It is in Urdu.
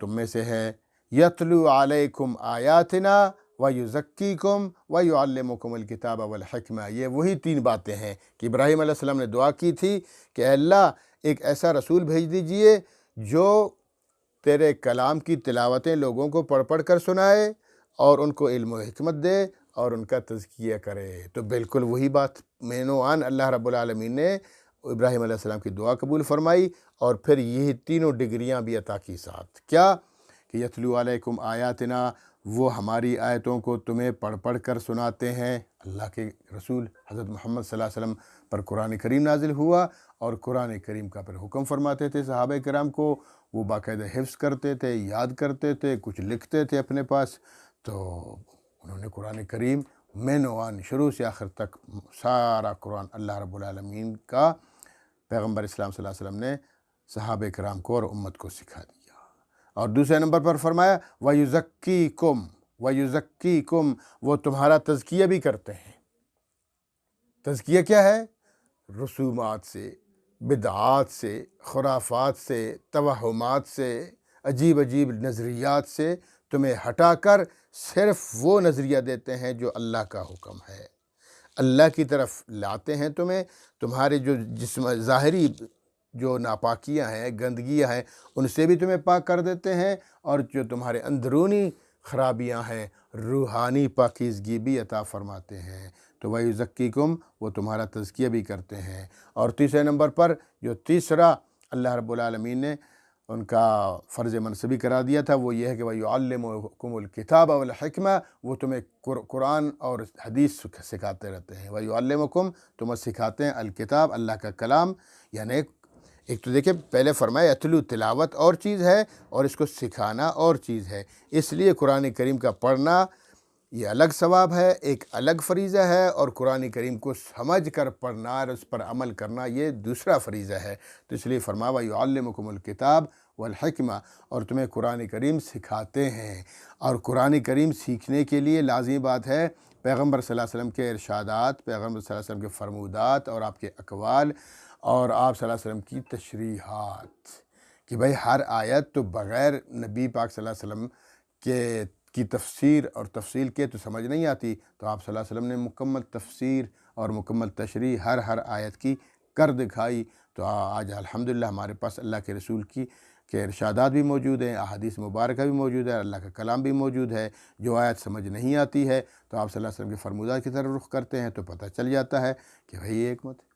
تم میں سے ہے، یتلو علیکم آیاتنا ویزکیکم ویعلمکم الکتاب والحکمہ۔ یہ وہی 3 باتیں ہیں کہ ابراہیم علیہ السلام نے دعا کی تھی کہ اے اللہ ایک ایسا رسول بھیج دیجئے جو تیرے کلام کی تلاوتیں لوگوں کو پڑھ پڑھ کر سنائے اور ان کو علم و حکمت دے اور ان کا تزکیہ کرے۔ تو بالکل وہی بات مینو آن اللہ رب العالمین نے ابراہیم علیہ السلام کی دعا قبول فرمائی، اور پھر یہ تینوں ڈگریاں بھی عطا کی ساتھ۔ کیا کہ یتلو علیکم آیاتنا، وہ ہماری آیتوں کو تمہیں پڑھ پڑھ کر سناتے ہیں۔ اللہ کے رسول حضرت محمد صلی اللہ علیہ وسلم پر قرآن کریم نازل ہوا، اور قرآن کریم کا پھر حکم فرماتے تھے صحابہ کرام کو، وہ باقاعدہ حفظ کرتے تھے، یاد کرتے تھے، کچھ لکھتے تھے اپنے پاس۔ تو انہوں نے قرآن کریم مین و آن شروع سے آخر تک سارا قرآن اللہ رب العالمین کا پیغمبر اسلام صلی اللہ علیہ وسلم نے صحابہ کرام کو اور امت کو سکھا دیا۔ اور دوسرے نمبر پر فرمایا وَيُزَكِّيكُمْ وَيُزَكِّيكُمْ، وہ تمہارا تزکیہ بھی کرتے ہیں۔ تزکیہ کیا ہے؟ رسومات سے، بدعات سے، خرافات سے، توہمات سے، عجیب عجیب نظریات سے تمہیں ہٹا کر صرف وہ نظریہ دیتے ہیں جو اللہ کا حکم ہے، اللہ کی طرف لاتے ہیں تمہیں۔ تمہارے جو جسم ظاہری جو ناپاکیاں ہیں، گندگیاں ہیں، ان سے بھی تمہیں پاک کر دیتے ہیں، اور جو تمہارے اندرونی خرابیاں ہیں روحانی پاکیزگی بھی عطا فرماتے ہیں۔ تو وَيُزَكِّيكُمْ، وہ تمہارا تزکیہ بھی کرتے ہیں۔ اور تیسرے نمبر پر جو تیسرا اللہ رب العالمین نے ان کا فرض منصبی کرا دیا تھا وہ یہ ہے کہ وَيُعَلِّمُكُمُ الْكِتَابَ وَالْحِكْمَةَ، وہ تمہیں قرآن اور حدیث سکھاتے رہتے ہیں۔ وَيُعَلِّمُكُمْ، تمہیں سکھاتے ہیں الکتاب، اللہ کا کلام، یعنی ایک تو دیکھیں پہلے فرمایا یتلو تلاوت اور چیز ہے، اور اس کو سکھانا اور چیز ہے۔ اس لیے قرآن کریم کا پڑھنا یہ الگ ثواب ہے، ایک الگ فریضہ ہے، اور قرآن کریم کو سمجھ کر پڑھنا اور اس پر عمل کرنا یہ دوسرا فریضہ ہے۔ تو اس لیے فرمایا وَيُعَلِّمُكُمُ الْكِتَابَ وَالْحِكْمَةَ، اور تمہیں قرآن کریم سکھاتے ہیں۔ اور قرآن کریم سیکھنے کے لیے لازمی بات ہے پیغمبر صلی اللہ علیہ وسلم کے ارشادات، پیغمبر صلی اللہ علیہ وسلم کے فرمودات اور آپ کے اقوال، اور آپ صلی اللہ علیہ وسلم کی تشریحات، کہ بھئی ہر آیت تو بغیر نبی پاک صلی اللہ علیہ وسلم کی تفسیر اور تفصیل کے تو سمجھ نہیں آتی۔ تو آپ صلی اللہ علیہ وسلم نے مکمل تفسیر اور مکمل تشریح ہر آیت کی کر دکھائی۔ تو آج الحمدللہ ہمارے پاس اللہ کے رسول کے ارشادات بھی موجود ہیں، احادیث مبارکہ بھی موجود ہے، اللہ کا کلام بھی موجود ہے۔ جو آیت سمجھ نہیں آتی ہے تو آپ صلی اللہ علیہ وسلم کے فرمودات کی طرف رخ کرتے ہیں تو پتہ چل جاتا ہے کہ بھئی یہ حکمت ہے۔